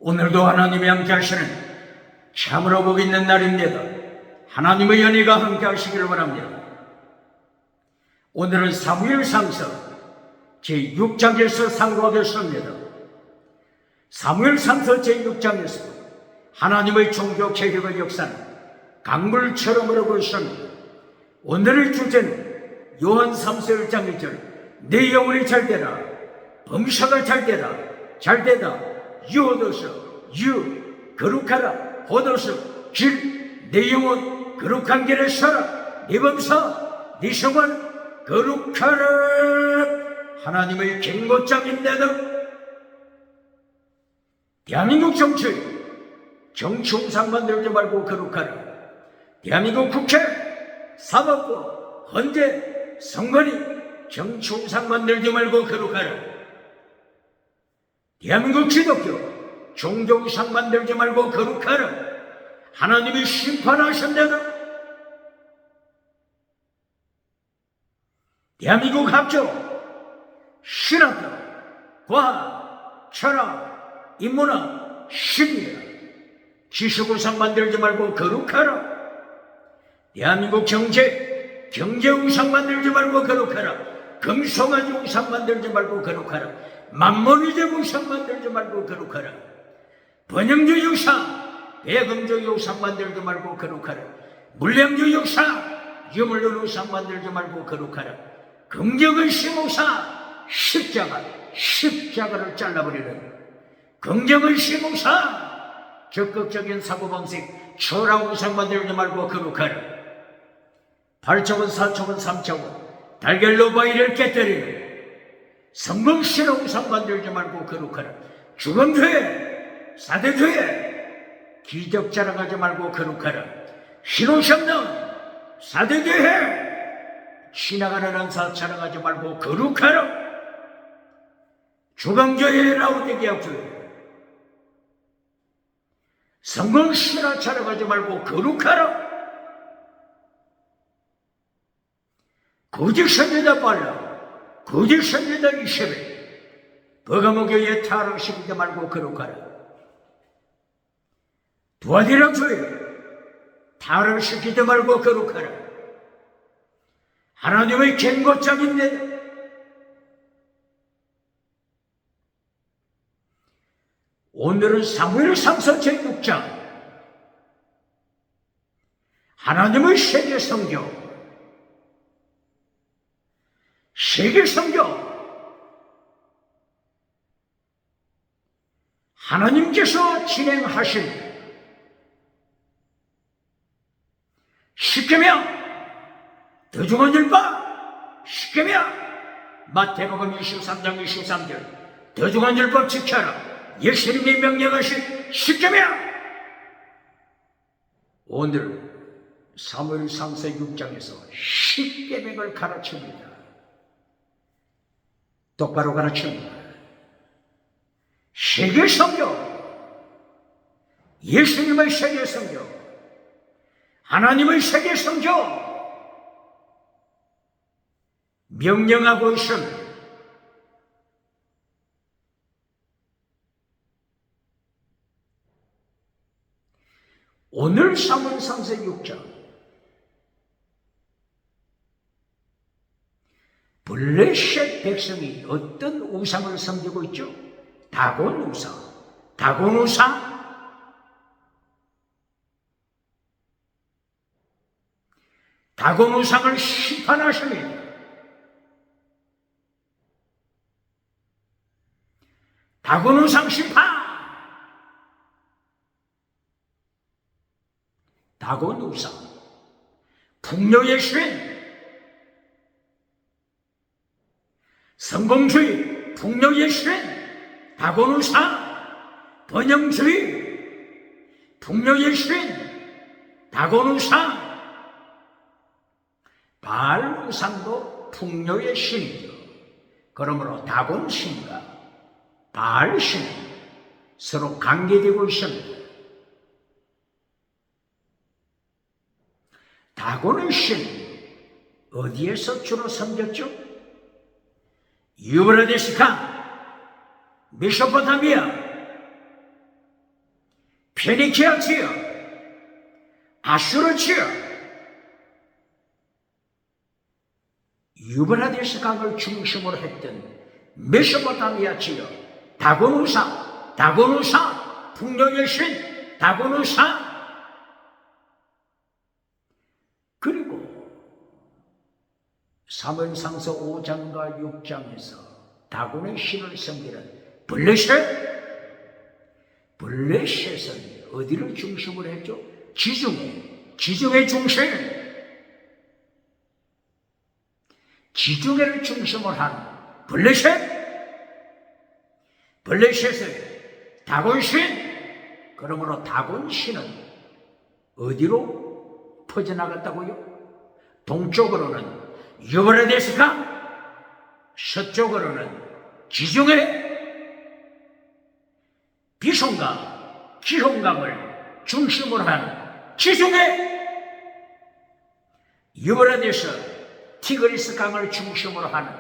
오늘도 하나님이 함께 하시는 참으로 복 있는 날입니다. 하나님의 연희가 함께 하시기를 바랍니다. 오늘은 사무엘상서 제6장에서 상고하겠습니다. 사무엘상서 제6장에서 하나님의 종교 개혁의 역사는 강물처럼 흐르고 있습니다. 오늘의 주제는 요한 3서 1장 1절 내 영혼이 잘되라 범사가 잘되라 잘되다 유호도서 유 거룩하라 호도서 질 내 영혼 거룩한 길에 서라 네 범사 네 성원 거룩하라. 하나님의 경고장인데도 대한민국 정치웅상 만들지 말고 거룩하라. 대한민국 국회 사법부 헌재 선관위 정치웅상 만들지 말고 거룩하라. 대한민국 기독교 종교우상 만들지 말고 거룩하라. 하나님이 심판하신다도 대한민국 학교 신학교 과학 철학 인문학 심리학 지식우상 만들지 말고 거룩하라. 대한민국 경제우상 만들지 말고 거룩하라. 금송아지 우상 만들지 말고 거룩하라. 만몬이제 우상 만들지 말고 거룩하라. 번영주의 우상 배금주의 우상 만들지 말고 거룩하라. 물량주의 우상 유물론 우상 만들지 말고 거룩하라. 긍정의심 우상 십자가를 잘라버리는 긍정의심 우상 적극적인 사고방식 초라한 우상 만들지 말고 거룩하라. 8차원 4차원 3차원 달걀로 바위를 깨뜨리는 성공신의 우상 만들지 말고 거룩하라. 죽음죄 사대죄 기적 자랑하지 말고 거룩하라. 신호시 없는 사대죄 지나가는 한사 자랑하지 말고 거룩하라. 주강죄 라우디게아죄 성공신화 자랑하지 말고 거룩하라. 거짓 선지자 빨라 거짓 선지자 이세벨 버가모교에 타락시키지 말고 거룩하라. 두아디라 교회 타락시키지 말고 거룩하라. 하나님의 경고장인데 오늘은 사무엘상서 제6장 하나님의 세계 성경 하나님께서 진행하신 십계명 더중한 율법 십계명 마태복음 23장 23절 더중한 율법 지켜라. 예수님이 명령하신 십계명. 오늘 사무엘상서 6장에서 십계명을 가르칩니다. 똑바로 가르칩니다. 세계 성경 예수님의 세계 성경 하나님의 세계 성경 명령하고 있습니다. 오늘 사무엘상서 6장 블레셋 백성이 어떤 우상을 섬기고 있죠? 다곤 우상 다곤 우상을 심판하십니다. 다곤 우상 심판. 다곤 우상 풍요의 신 성공주의 풍요의 신 다곤 우상 번영주의 풍요의 신 다곤 우상 바알 우상도 풍요의 신이죠. 그러므로 다곤 신과 바알 신은 서로 관계되고 있습니다. 다곤의 신 어디에서 주로 섬겼죠? 유브라데스 강 메소포타미아 페니키아 지역, 아수르 지역, 유브라데스 강을 중심으로 했던 메소포타미아 지역, 다곤우사, 풍령의 신, 다곤우사, 그리고 사무엘상서 5장과 6장에서 다곤의 신을 섬기는 블레셋은 어디를 중심으로 했죠? 지중해 중심, 지중해를 중심으로 한 블레셋의 다곤신, 그러므로 다곤신은 어디로 퍼져나갔다고요? 동쪽으로는 유브라데스강, 서쪽으로는 지중해, 비송강, 기홈강을 중심으로 한 지중해, 유브라데스, 티그리스 강을 중심으로 하는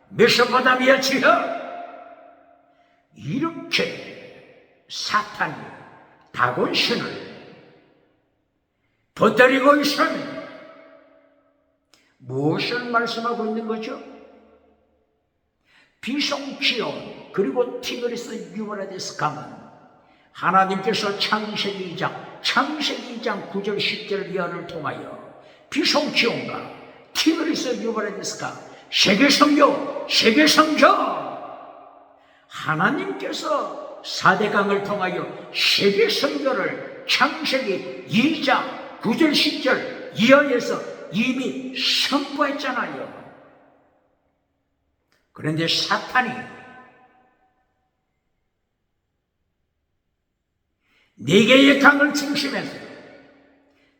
메소포타미아 지역, 이렇게 사탄이 다곤신을 퍼뜨리고 있습니다. 무엇을 말씀하고 있는 거죠? 비송, 기온, 그리고 티그리스, 유브라데스 강은 하나님께서 창세기 2장 9절 10절 이하를 통하여 비송, 기온과 티그리스, 유브라데스강 세계 선교, 하나님께서 4대강을 통하여 세계 선교를 창세기 2장 9절 10절 이하에서 이미 선포했잖아요. 그런데 사탄이 네 개의 강을 중심해서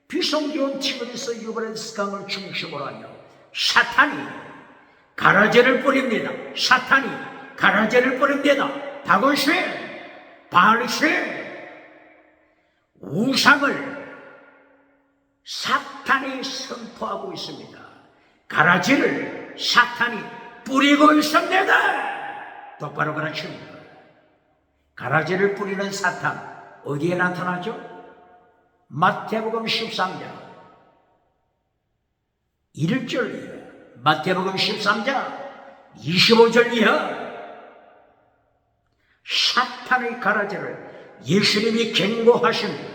비송기온, 티그리스, 유브라데스 강을 중심으로 하여 사탄이 가라제를 뿌립니다. 다곤신, 바알신, 우상을 사탄이 선포하고 있습니다. 가라지를 사탄이 뿌리고 있습니다. 똑바로 가르칩니다. 가라지를 뿌리는 사탄 어디에 나타나죠? 마태복음 13장 1절 이하, 마태복음 13장 25절 이하, 사탄의 가라지를 예수님이 경고하십니다.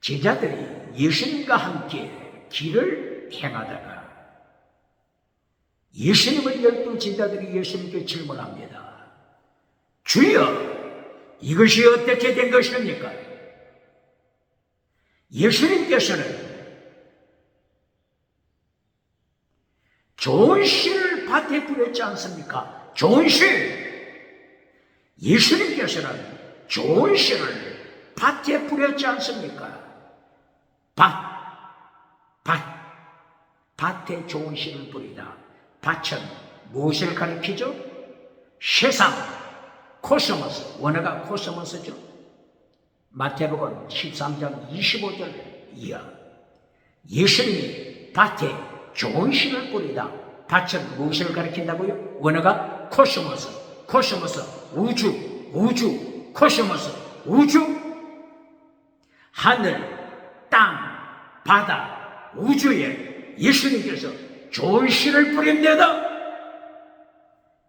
제자들이 예수님과 함께 길을 행하다가 예수님을 12 제자들이 예수님께 질문합니다. 주여, 이것이 어떻게 된 것입니까? 예수님께서는 좋은 씨를 밭에 뿌렸지 않습니까? 좋은 씨. 예수님께서는 좋은 씨를 밭에 뿌렸지 않습니까? 밭에 좋은 씨를 뿌리다. 밭은 무엇을 가리키죠? 세상, 코스모스, 원어가 코스모스죠. 마태복음 13장 25절 이하, 예수님이 밭에 좋은 씨를 뿌리다. 밭은 무엇을 가리킨다고요? 원어가 코스모스, 우주, 코스모스, 우주, 하늘, 땅, 바다, 우주에 예수님께서 좋은 씨를 뿌립니다.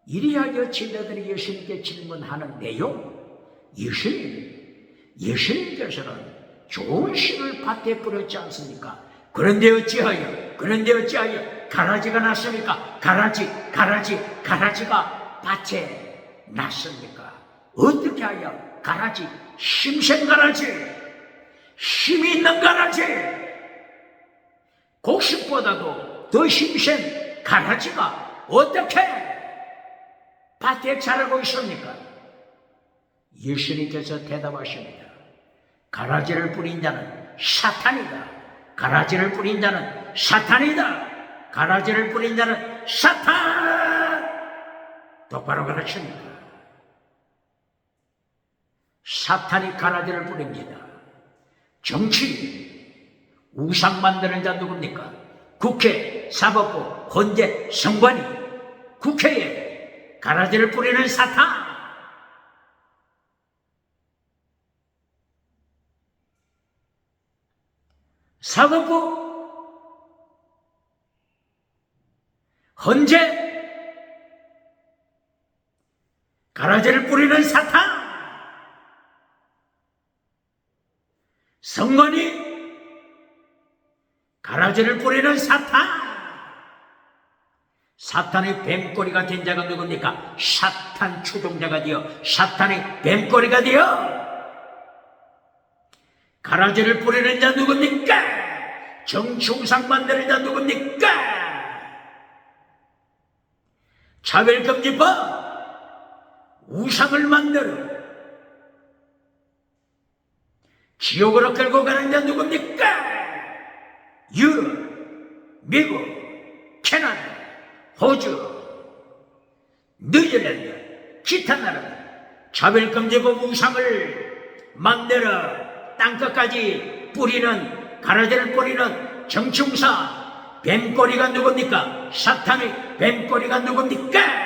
이리하여 제자들이 예수님께 질문하는 내용, 예수님께서는 좋은 씨를 밭에 뿌렸지 않습니까? 그런데 어찌하여 가라지가 났습니까? 가라지가 밭에 났습니까? 어떻게 하여 가라지, 힘센 가라지, 힘이 있는 가라지, 곡식보다도 더 힘센 가라지가 어떻게 밭에 자라고 있습니까? 예수님께서 대답하십니다. 가라지를 뿌린 자는 사탄이다. 가라지를 뿌린 자는 사탄! 똑바로 가르칩니다. 사탄이 가라지를 뿌립니다. 정치, 우상 만드는 자 누굽니까? 국회, 사법부, 헌재, 선관위, 국회에 가라지를 뿌리는 사탄. 사갖고 헌재 가라지를 뿌리는 사탄, 성건이 가라지를 뿌리는 사탄, 사탄의 뱀꼬리가 된 자가 누굽니까? 사탄 추종자가 되어 사탄의 뱀꼬리가 되어 가라지를 뿌리는 자 누굽니까? 정치우상 만드는 자 누굽니까? 차별금지법 우상을 만들어 지옥으로 끌고 가는 자 누굽니까? 유럽, 미국, 캐나다, 호주, 뉴질랜드, 기타 나라들 차별금지법 우상을 만들어 땅끝까지 뿌리는, 가라지를 뿌리는 정치우상 뱀꼬리가 누굽니까? 사탄의 뱀꼬리가 누굽니까?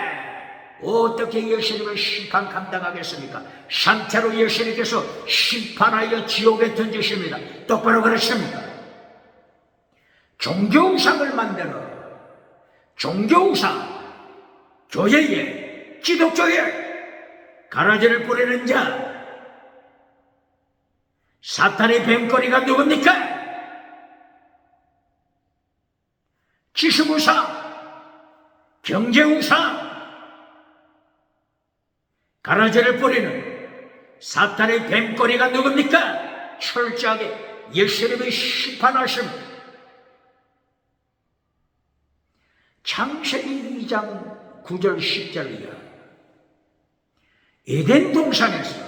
어떻게 예수님을 심판 감당하겠습니까? 상태로 예수님께서 심판하여 지옥에 던지십니다. 똑바로 그러십니다. 종교우상을 만들어 종교우상 교회에, 기독교에 가라지를 뿌리는 자 사탄의 뱀꼬리가 누굽니까? 지식우상, 경제우상 가라지를 뿌리는 사탄의 뱀꼬리가 누굽니까? 철저하게 예수님이 심판하십니다. 창세기 2장 9절 10절이야. 에덴 동산에서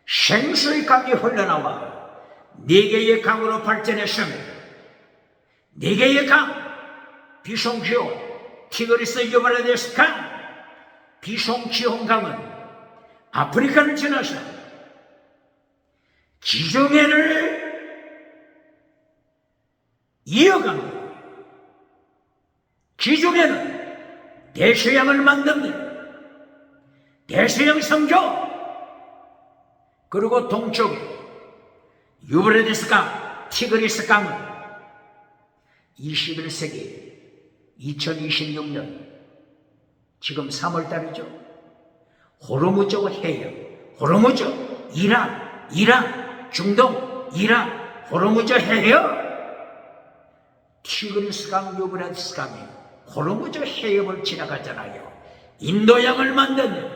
생수의 강이 흘러나와 4개의 강으로 발전했습니다. 4개의 강, 비송지온, 티그리스 유브라데스 강, 비송지온 강은 아프리카를 지나서 지중해를 이어갑니다. 지중해는 대서양을 만듭니다. 대서양 성교, 그리고 동쪽에 유브라데스 강, 티그리스 강은 21세기 2026년 지금 3월달이죠. 호르무즈 해역, 호르무즈, 이란, 중동, 이란, 호르무즈 해역, 티그리스 강, 유브라데스 강이 호르무즈 해협을 지나가잖아요. 인도양을 만드는,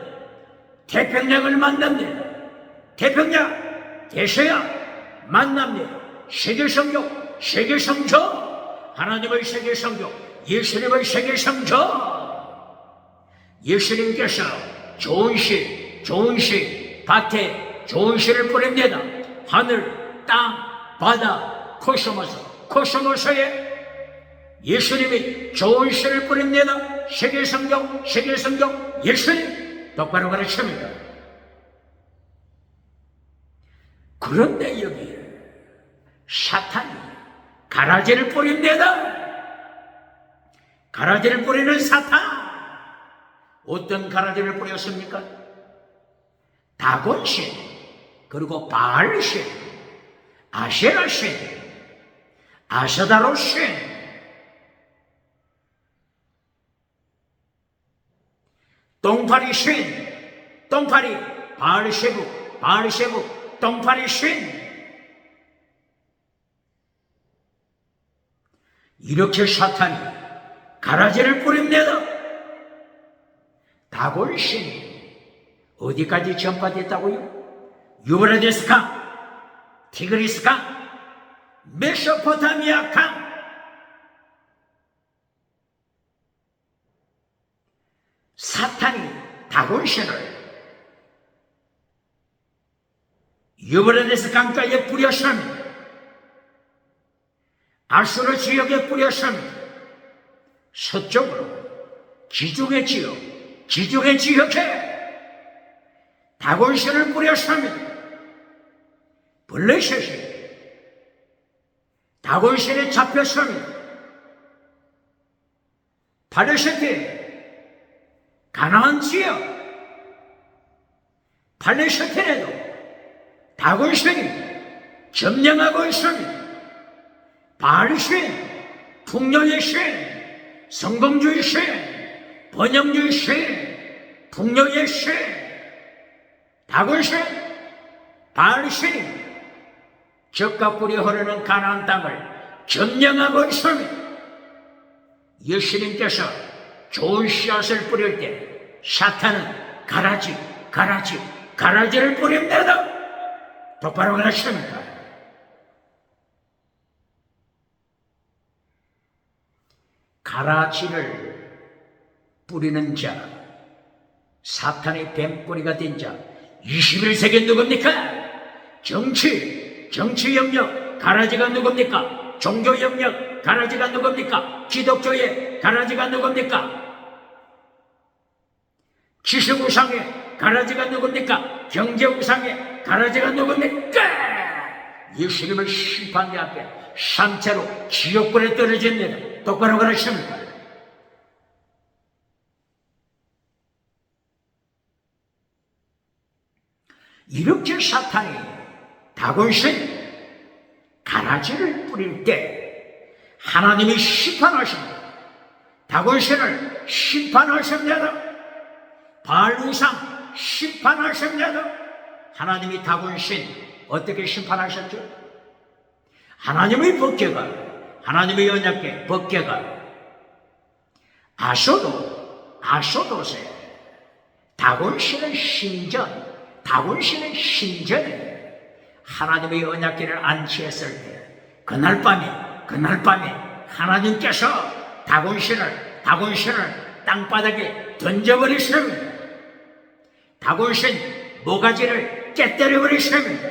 태평양을 만드는, 태평양, 대서양 만납니다. 세계성교, 세계성교, 하나님의 세계성교, 예수님의 세계성교. 예수님께서 좋은 씨, 밭에 좋은 씨를 뿌립니다. 하늘, 땅, 바다, 코스모스에 예수님이 좋은 씨를 뿌립니다. 세계성경, 예수님 똑바로 가르칩니다. 그런데 여기에 사탄이 가라지를 뿌립니다. 가라지를 뿌리는 사탄, 어떤 가라지를 뿌렸습니까? 다곤신, 그리고 바알신, 아세라신, 아사다로신, 똥파리 신, 똥파리, 바알세부, 똥파리 신. 이렇게 사탄이 가라지를 뿌립니다. 다곤신, 어디까지 전파됐다고요? 유브라데스 강, 티그리스 강, 메소포타미아 강, 사탄이 다곤신을 유브라데스 강가에 뿌렸습니다. 아수르 지역에 뿌렸습니다. 서쪽으로 지중해 지역에 다곤신을 뿌렸습니다. 블레셋이 다곤신에 잡혔습니다. 팔레스타인 가나안 지역 팔레스타인에도 다곤신이 점령하고 있습니다. 바알 신, 풍요의 신, 성공주의 신, 번영주의 신, 풍요의 신, 다곤 신, 바알 신이 젖과 꿀이 흐르는 가나안 땅을 점령하고 있습니다. 예수님께서 좋은 씨앗을 뿌릴 때 사탄은 가라지를 뿌립니다. 똑바로 가르칩니다. 가라지를 뿌리는 자, 사탄의 뱀뿌리가 된 자, 21세기 누굽니까? 정치 영역 가라지가 누굽니까? 종교 영역 가라지가 누굽니까? 기독교의 가라지가 누굽니까? 지식우상의 가라지가 누굽니까? 경제우상의 가라지가 누굽니까? 예수님을 심판대 앞에 산채로 지옥불에 떨어집니다. 똑바로 가르칩니다. 이렇게 사탄이 다곤신 가라지를 뿌릴 때 하나님이 심판하십니다. 다곤신을 심판하십니다. 바알 우상 심판하십니다. 하나님이 다곤신 어떻게 심판하셨죠? 하나님의 법궤가, 하나님의 언약궤 법궤가 아소도세 다곤신의 신전에 하나님의 언약궤를 안치했을 때 그날 밤에 하나님께서 다곤신을 땅바닥에 던져버리십니다. 다곤신 모가지를 깨뜨려버리십니다.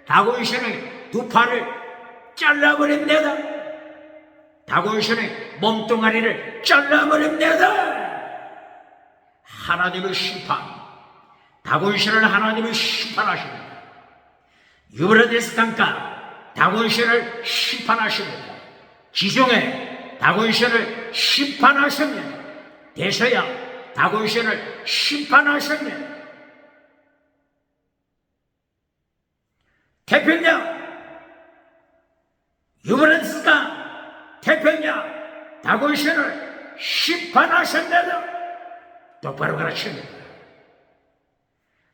다곤신의 두 팔을 잘라버립니다. 다곤신의 몸뚱아리를 잘라버립니다. 하나님의 심판, 다곤신을 하나님이 심판하십니다. 유브라데스 강가 다곤신을 심판하십니다. 지중해 다곤신을 심판하십니다. 대서양 다곤신을 심판하십니다. 태평양 유브라데스강 태평양 다곤신을 심판하십니다. 똑바로 가르칩니다.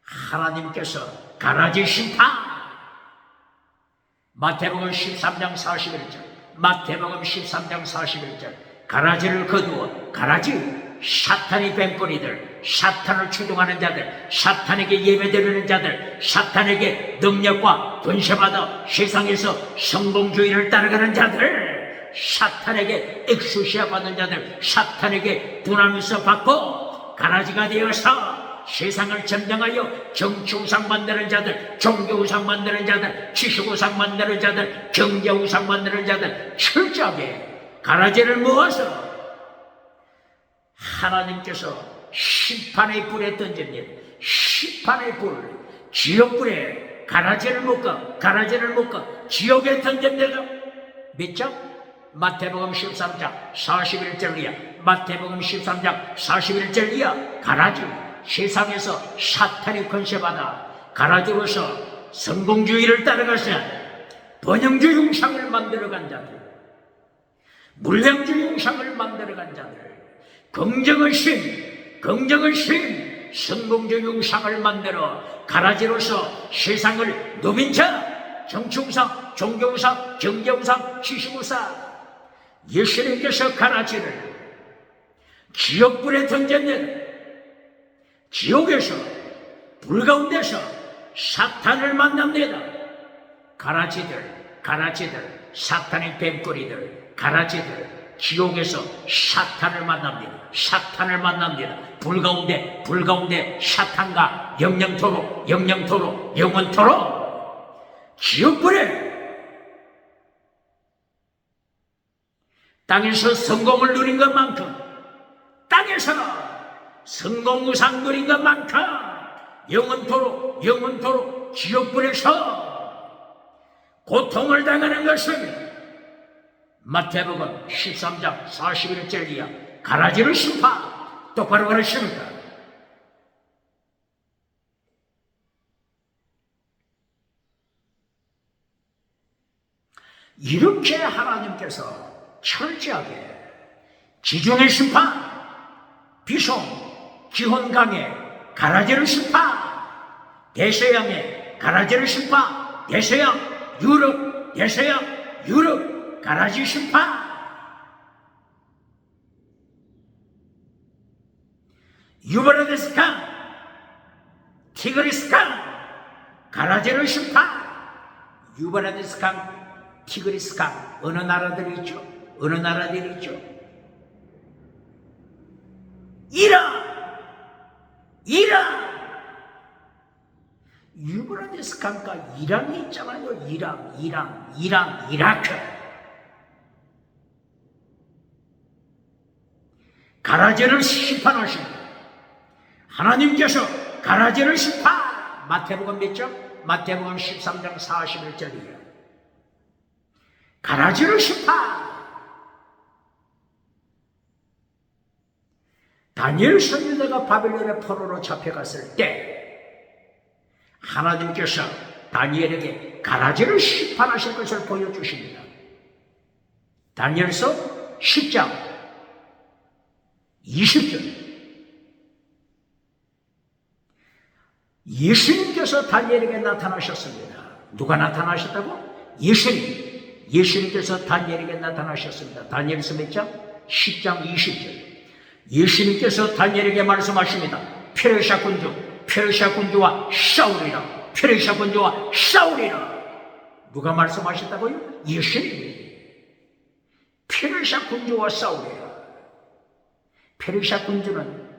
하나님께서 가라지 심판, 마태복음 13장 41절, 마태복음 13장 41절, 가라지를 거두어, 가라지 사탄의 뱀뿌리들, 사탄을 추종하는 자들, 사탄에게 예배드리는 자들, 사탄에게 능력과 권세받아 세상에서 성공주의를 따라가는 자들, 사탄에게 엑소시아 받는 자들, 사탄에게 두나미서 받고 가라지가 되어서 세상을 점령하여 정치우상 만드는 자들, 종교우상 만드는 자들, 지식우상 만드는 자들, 경제우상 만드는 자들 철저하게 가라지를 모아서 하나님께서 심판의 불에 던집니다. 심판의 불, 지옥불에 가라지를 묶어 지옥에 던집니다. 믿죠? 마태복음 13장 41절 이하, 마태복음 13장 41절 이하, 가라지 세상에서 사탄이 권세받아 가라지로서 성공주의를 따라가서 번영주의 융상을 만들어간 자들, 물량주의 융상을 만들어간 자들, 긍정의 신, 성공주의 융상을 만들어 가라지로서 세상을 누빈 자, 정치우상, 종교우상, 경제우상, 지식우상, 예수님께서 가라지를 지옥불에 던졌는 지옥에서 불 가운데서 사탄을 만납니다. 가라지들, 사탄의 뱀꼬리들, 가라지들 지옥에서 사탄을 만납니다. 불 가운데 사탄과 영영토록 영원토록 지옥불에 땅에서 성공을 누린 것만큼, 땅에서 성공우상 누린 것만큼 영원토록 지옥불에서 고통을 당하는 것은 마태복음 13장 41절 이하 가라지를 심판, 똑바로 가르칩니다. 이렇게 하나님께서 철저하게 지중해 심판, 비송, 기혼강의 가라제르 심판, 대서양의 가라제르 심판, 대서양, 유럽, 대서양, 유럽, 가라지 심판, 유브라데스 강, 티그리스 강, 가라제르 심판, 유브라데스 강, 티그리스 강, 어느 나라들이 있죠? 어느 나라들이 있죠? 이란! 유브라데스 강과 이란이 있잖아요. 이란, 이라크. 가라제를 심판하십니다. 하나님께서 가라제를 심판! 마태복음 몇 장? 마태복음 13장 41절이에요. 가라제를 심판! 다니엘 선지자가 바벨론의 포로로 잡혀갔을 때 하나님께서 다니엘에게 가라제를 심판하실 것을 보여주십니다. 다니엘서 10장 20절. 예수님께서 다니엘에게 나타나셨습니다. 누가 나타나셨다고? 예수님께서 다니엘에게 나타나셨습니다. 다니엘서 몇 장? 10장 20절. 예수님께서 다니엘에게 말씀하십니다. 페르시아 군주와 싸우리라. 페르시아 군주와 싸우리라. 누가 말씀하셨다고요? 예수님이. 페르시아 군주와 싸우리라. 페르시아 군주는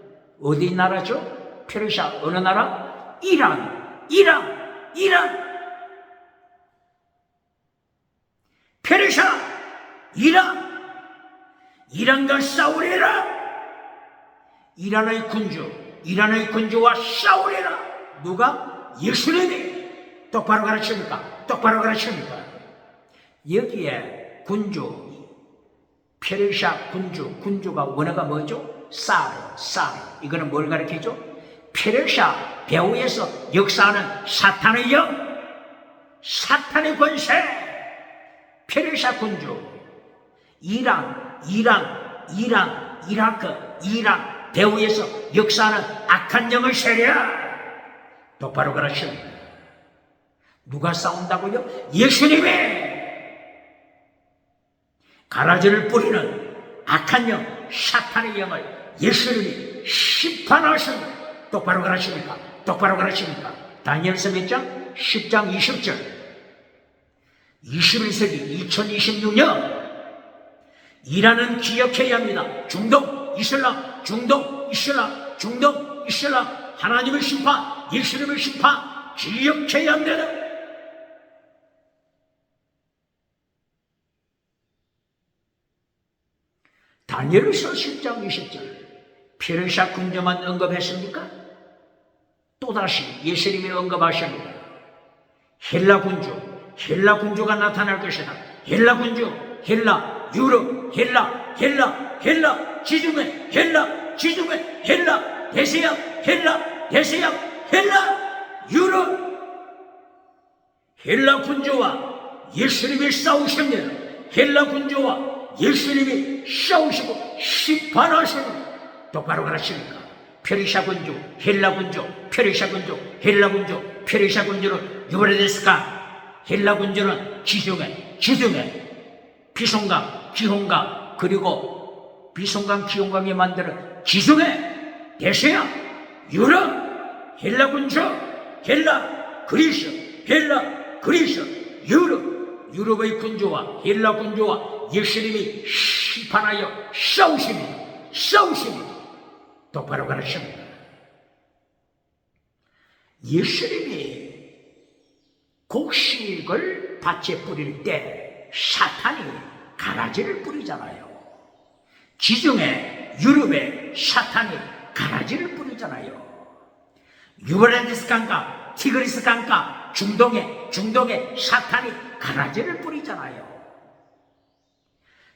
어디 나라죠? 페르시아 어느 나라? 이란. 페르시아, 이란과 싸우리라. 이란의 군주와 싸우리라. 누가? 예수님이. 똑바로 가르칩니까? 여기에 페르시아 군주가 원어가 뭐죠? 사르. 이거는 뭘 가르치죠? 페르시아 배후에서 역사하는 사탄의 영, 사탄의 권세. 페르시아 군주, 이란 배후에서 역사하는 악한 영의 세력. 똑바로 가르칩니다. 누가 싸운다고요? 예수님이. 가라지를 뿌리는 악한 영, 사탄의 영을 예수님이 심판하십니다. 똑바로 가르칩니까? 다니엘서 몇 장? 10장 20절. 21세기 2026년 이란은 기억해야 합니다. 중동 이슬람, 하나님의 심판, 예수님의 심판 기억해야 합니다. 다니엘서 10장 20절. 페르시아 군주만 언급했습니까? 또다시 예수님이 언급하십니다. 헬라 군주가 나타날 것이다. 헬라, 유럽, 지중해, 대서양, 유럽. 헬라 군주와 예수님이 싸우십니다. 헬라 군주와 예수님이 싸우시고 심판하십니다. 똑바로 가르칩니까? 페르시아 군주, 헬라 군주, 페르시아 군주는 유브라데스강, 헬라 군주는 지중해, 비송강, 기혼강, 그리고 비송강, 기혼강이 만드는 지중해, 대서양, 유럽, 헬라 군주, 그리스, 유럽의 군주와 헬라 군주와 예수님이 심판하여 싸우십니다. 똑바로 가르칩니다. 예수님이 곡식을 밭에 뿌릴 때 사탄이 가라지를 뿌리잖아요. 지중해, 유럽에 사탄이 가라지를 뿌리잖아요. 유브라데스 강가, 티그리스 강가, 중동에 사탄이 가라지를 뿌리잖아요.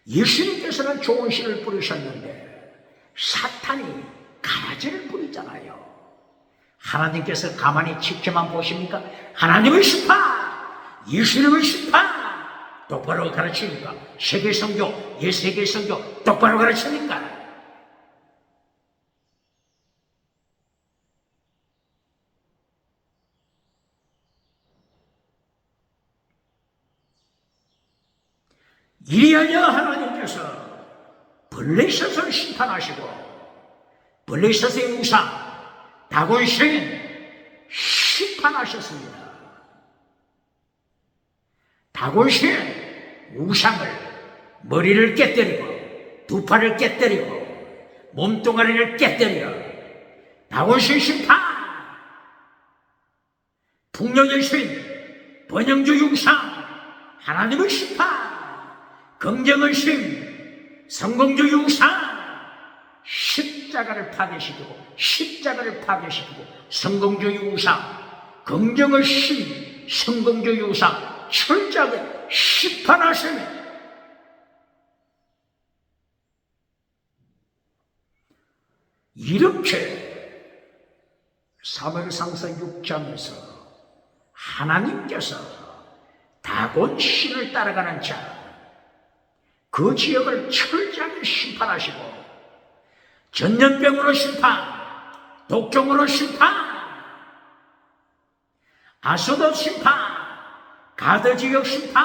예수님께서는 좋은 씨를 뿌리셨는데 사탄이 가라지를 뿌리잖아요. 하나님께서 가만히 지켜만 보십니까? 하나님의 심판, 예수님의 심판. 똑바로 가르칩니까? 세계 선교, 세계 선교 똑바로 가르칩니까? 이리하여 하나님께서 블레셋을 심판하시고 블레셋의 우상 다곤신을 심판하셨습니다. 다곤신은 우상을 머리를 깨뜨리고 두 팔을 깨뜨리고 몸뚱아리를 깨뜨려 다곤신 심판, 풍년의 신 번영주 우상 하나님의 심판, 긍정의 신 성공주 우상 십자가를 파괴시키고 십자가를 파괴시키고 성공주의 우상 긍정의 신 성공주의 우상 철저하게 심판하시며 이렇게 사무엘상서 6장에서 하나님께서 다곤 신을 따라가는 자 그 지역을 철저하게 심판하시고 전염병으로 심판, 독종으로 심판, 아소도 심판, 가드 지역 심판,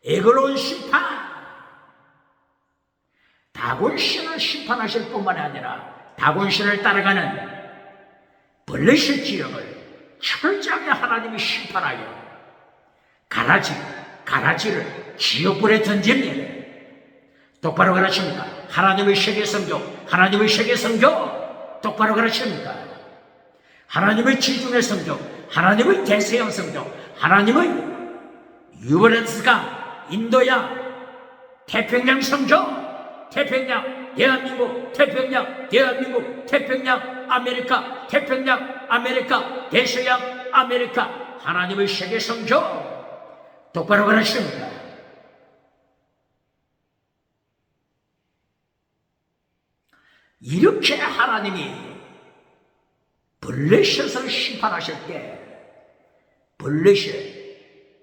에글론 심판, 다곤신을 심판하실 뿐만 아니라 다곤신을 따라가는 블레셋 지역을 철저하게 하나님이 심판하여 가라지를 지옥불에 던집니다. 똑바로 가르칩니까? 하나님의 세계 선교, 하나님의 세계 선교 똑바로 가르칩니까? 하나님의 지중해 선교, 하나님의 대서양 선교, 하나님의 유브라데스강, 인도양, 태평양 선교, 태평양, 대한민국, 태평양, 대한민국, 태평양, 아메리카, 태평양, 아메리카, 대서양, 아메리카, 하나님의 세계 선교 똑바로 가르칩니다. 이렇게 하나님이 블레셋을 심판하실 때 블레셋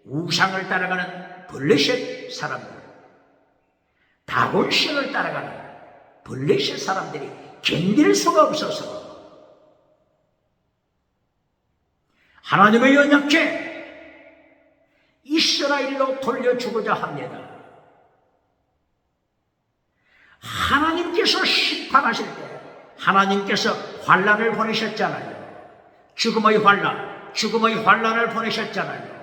우상을 따라가는 블레셋 사람들 다곤신을 따라가는 블레셋 사람들이 견딜 수가 없어서 하나님의 언약궤 이스라엘로 돌려주고자 합니다. 하나님께서 심판하실 때 하나님께서 환난을 보내셨잖아요. 죽음의 환난을 보내셨잖아요.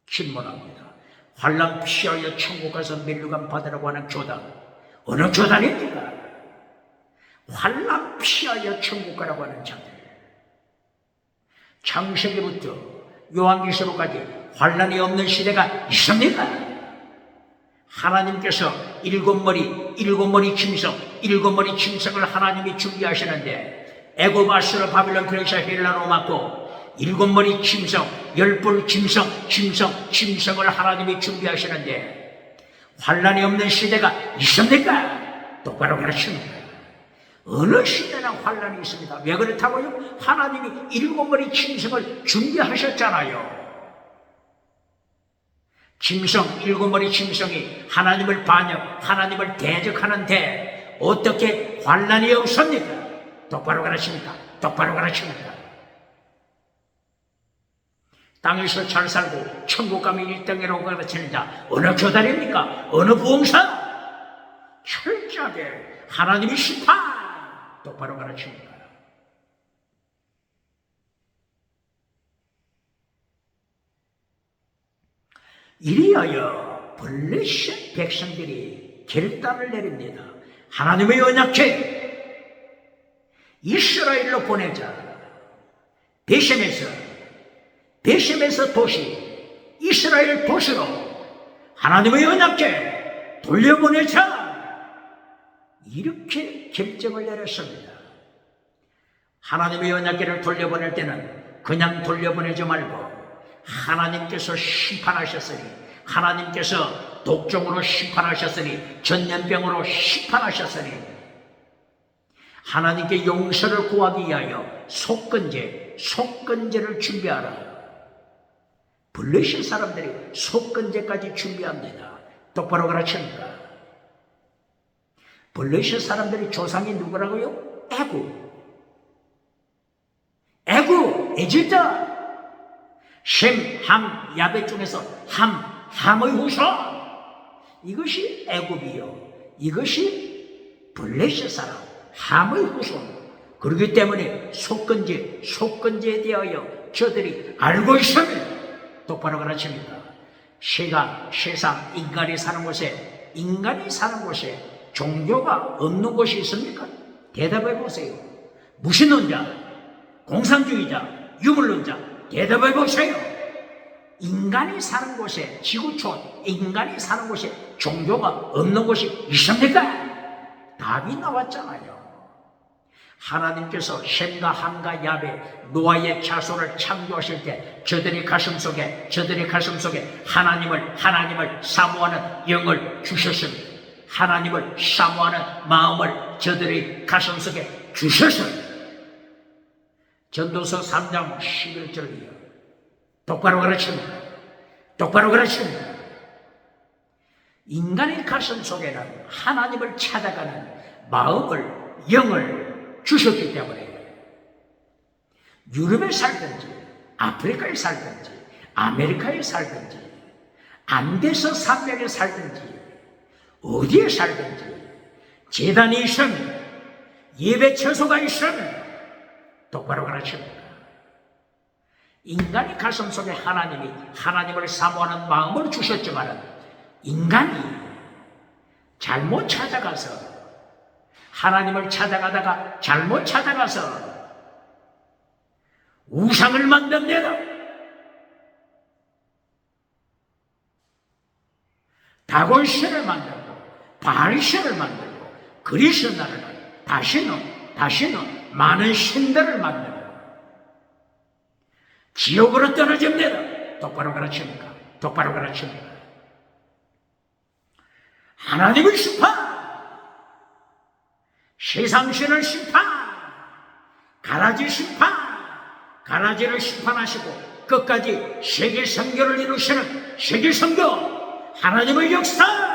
질문합니다. 환난 피하여 천국 가서 멸류관 받으라고 하는 교단 어느 교단입니까? 환난 피하여 천국 가라고 하는 자들. 창세기부터 요한계시록까지 환난이 없는 시대가 있습니까? 하나님께서 일곱 머리 짐승을 하나님이 준비하시는데 애굽, 아수르, 바빌론, 페르시아, 헬라, 로마고 일곱 머리 짐승, 열불 짐승을 하나님이 준비하시는데 환난이 없는 시대가 있습니까? 똑바로 가르칩니다. 어느 시대나 환난이 있습니다. 왜 그렇다고요? 하나님이 일곱 머리 짐승을 준비하셨잖아요. 일곱 머리 짐승이 하나님을 하나님을 대적하는데 어떻게 환난이 없습니까? 똑바로 가르칩니까? 똑바로 가르칩니까? 땅에서 잘 살고 천국 가면 1등이라고 가르치는 자 어느 교단입니까? 어느 부흥사? 철저하게 하나님이 심판 똑바로 가르칩니다. 이리하여 블레셋 백성들이 결단을 내립니다. 하나님의 언약궤 이스라엘로 보내자. 베셈에서 도시 이스라엘 도시로 하나님의 언약궤 돌려보내자. 이렇게 결정을 내렸습니다. 하나님의 언약궤를 돌려보낼 때는 그냥 돌려보내지 말고 하나님께서 심판하셨으니 하나님께서 독종으로 심판하셨으니 전염병으로 심판하셨으니 하나님께 용서를 구하기 위하여 속건제를 준비하라. 블레셋 사람들이 속건제까지 준비합니다. 똑바로 가르칩니까? 블레셋 사람들이 조상이 누구라고요? 애구, 에집트. 셈, 함, 야벳 중에서 함의 후손. 이것이 애굽이요. 이것이 블레셋 사람, 함의 후손. 그렇기 때문에 속건제에 대하여 저들이 알고 있으면 똑바로 가르칩니다. 세상 인간이 사는 곳에 종교가 없는 곳이 있습니까? 대답해 보세요. 무신론자, 공산주의자, 유물론자, 대답해 보세요. 인간이 사는 곳에, 지구촌 인간이 사는 곳에 종교가 없는 곳이 있습니까? 답이 나왔잖아요. 하나님께서 셈과 함과 야벳, 노아의 자손을 창조하실 때 저들의 가슴 속에 하나님을 사모하는 영을 주셨습니다. 하나님을 사모하는 마음을 저들의 가슴 속에 주셨습니다. 전도서 3장 11절이요. 똑바로 가르칩니다. 인간의 가슴 속에는 하나님을 찾아가는 마음을, 영을 주셨기 때문에 유럽에 살든지 아프리카에 살든지 아메리카에 살든지 안데스 산맥에 살든지 어디에 살든지 제단이 있으면 예배 처소가 있으면 똑바로 가르칩니다. 인간의 가슴 속에 하나님을 사모하는 마음을 주셨지만 인간이 잘못 찾아가서 하나님을 찾아가다가 잘못 찾아가서 우상을 만듭니다. 다곤신을 만들고 바알신을 만들고 그리스 나라를 다시는 많은 신들을 만들고 지옥으로 떨어집니다. 똑바로 가르칩니까? 하나님의 심판, 세상신을 심판, 가라지 심판, 가라지를 심판하시고 끝까지 세계 선교를 이루시는 세계 선교, 하나님의 역사,